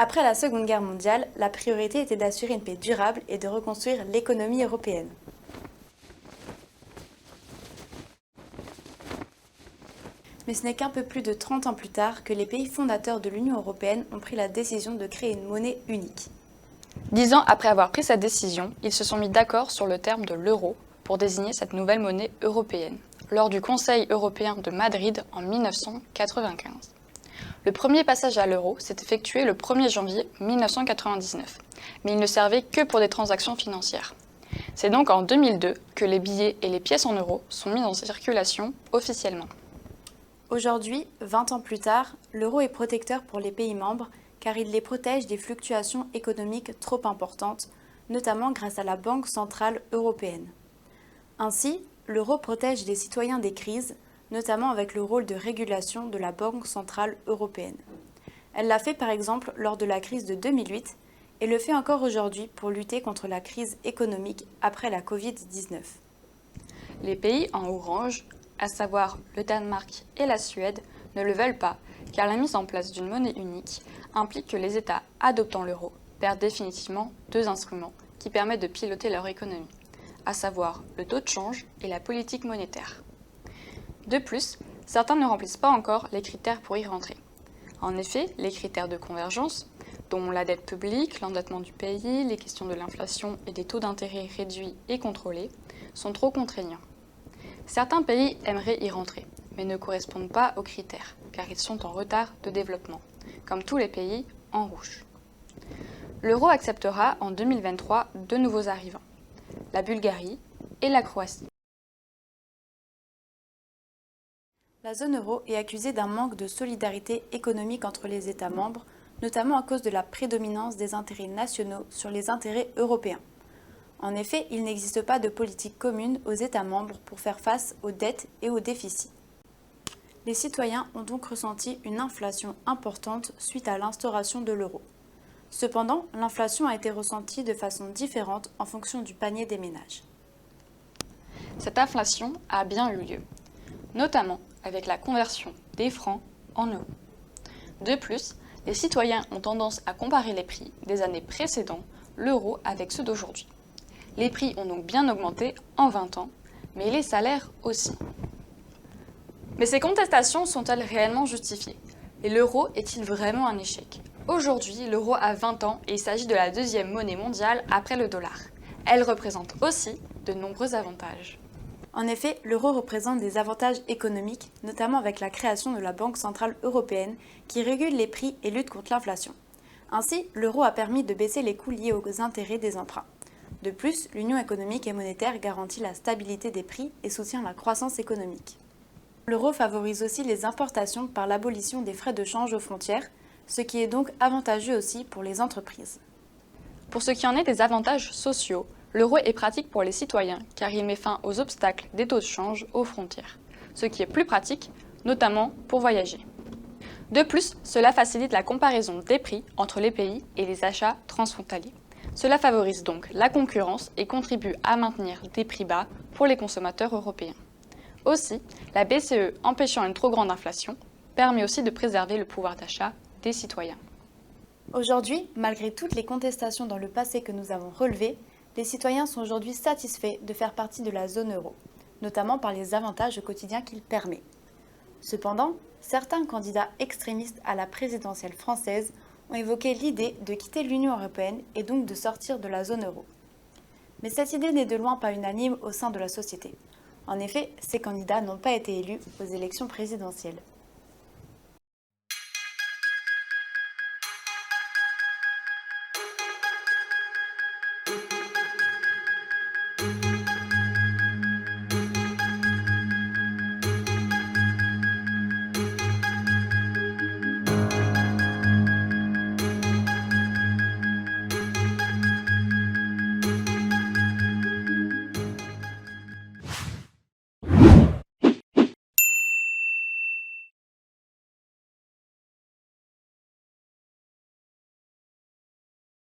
Après la Seconde Guerre mondiale, la priorité était d'assurer une paix durable et de reconstruire l'économie européenne. Mais ce n'est qu'un peu plus de 30 ans plus tard que les pays fondateurs de l'Union européenne ont pris la décision de créer une monnaie unique. 10 ans après avoir pris cette décision, ils se sont mis d'accord sur le terme de l'euro pour désigner cette nouvelle monnaie européenne, lors du Conseil européen de Madrid en 1995. Le premier passage à l'euro s'est effectué le 1er janvier 1999, mais il ne servait que pour des transactions financières. C'est donc en 2002 que les billets et les pièces en euros sont mis en circulation officiellement. Aujourd'hui, 20 ans plus tard, l'euro est protecteur pour les pays membres car il les protège des fluctuations économiques trop importantes, notamment grâce à la Banque centrale européenne. Ainsi, l'euro protège les citoyens des crises, notamment avec le rôle de régulation de la Banque centrale européenne. Elle l'a fait par exemple lors de la crise de 2008 et le fait encore aujourd'hui pour lutter contre la crise économique après la Covid-19. Les pays en orange, à savoir le Danemark et la Suède, ne le veulent pas, car la mise en place d'une monnaie unique implique que les États adoptant l'euro perdent définitivement deux instruments qui permettent de piloter leur économie, à savoir le taux de change et la politique monétaire. De plus, certains ne remplissent pas encore les critères pour y rentrer. En effet, les critères de convergence, dont la dette publique, l'endettement du pays, les questions de l'inflation et des taux d'intérêt réduits et contrôlés, sont trop contraignants. Certains pays aimeraient y rentrer, mais ne correspondent pas aux critères, car ils sont en retard de développement, comme tous les pays en rouge. L'euro acceptera en 2023 deux nouveaux arrivants, la Bulgarie et la Croatie. La zone euro est accusée d'un manque de solidarité économique entre les États membres, notamment à cause de la prédominance des intérêts nationaux sur les intérêts européens. En effet, il n'existe pas de politique commune aux États membres pour faire face aux dettes et aux déficits. Les citoyens ont donc ressenti une inflation importante suite à l'instauration de l'euro. Cependant, l'inflation a été ressentie de façon différente en fonction du panier des ménages. Cette inflation a bien eu lieu, notamment avec la conversion des francs en euros. De plus, les citoyens ont tendance à comparer les prix des années précédentes l'euro avec ceux d'aujourd'hui. Les prix ont donc bien augmenté en 20 ans, mais les salaires aussi. Mais ces contestations sont-elles réellement justifiées? Et l'euro est-il vraiment un échec? Aujourd'hui, l'euro a 20 ans et il s'agit de la deuxième monnaie mondiale après le dollar. Elle représente aussi de nombreux avantages. En effet, l'euro représente des avantages économiques, notamment avec la création de la Banque centrale européenne qui régule les prix et lutte contre l'inflation. Ainsi, l'euro a permis de baisser les coûts liés aux intérêts des emprunts. De plus, l'Union économique et monétaire garantit la stabilité des prix et soutient la croissance économique. L'euro favorise aussi les importations par l'abolition des frais de change aux frontières, ce qui est donc avantageux aussi pour les entreprises. Pour ce qui en est des avantages sociaux, l'euro est pratique pour les citoyens car il met fin aux obstacles des taux de change aux frontières, ce qui est plus pratique, notamment pour voyager. De plus, cela facilite la comparaison des prix entre les pays et les achats transfrontaliers. Cela favorise donc la concurrence et contribue à maintenir des prix bas pour les consommateurs européens. Aussi, la BCE empêchant une trop grande inflation permet aussi de préserver le pouvoir d'achat des citoyens. Aujourd'hui, malgré toutes les contestations dans le passé que nous avons relevées, les citoyens sont aujourd'hui satisfaits de faire partie de la zone euro, notamment par les avantages au quotidien qu'il permet. Cependant, certains candidats extrémistes à la présidentielle française ont évoqué l'idée de quitter l'Union européenne et donc de sortir de la zone euro. Mais cette idée n'est de loin pas unanime au sein de la société. En effet, ces candidats n'ont pas été élus aux élections présidentielles.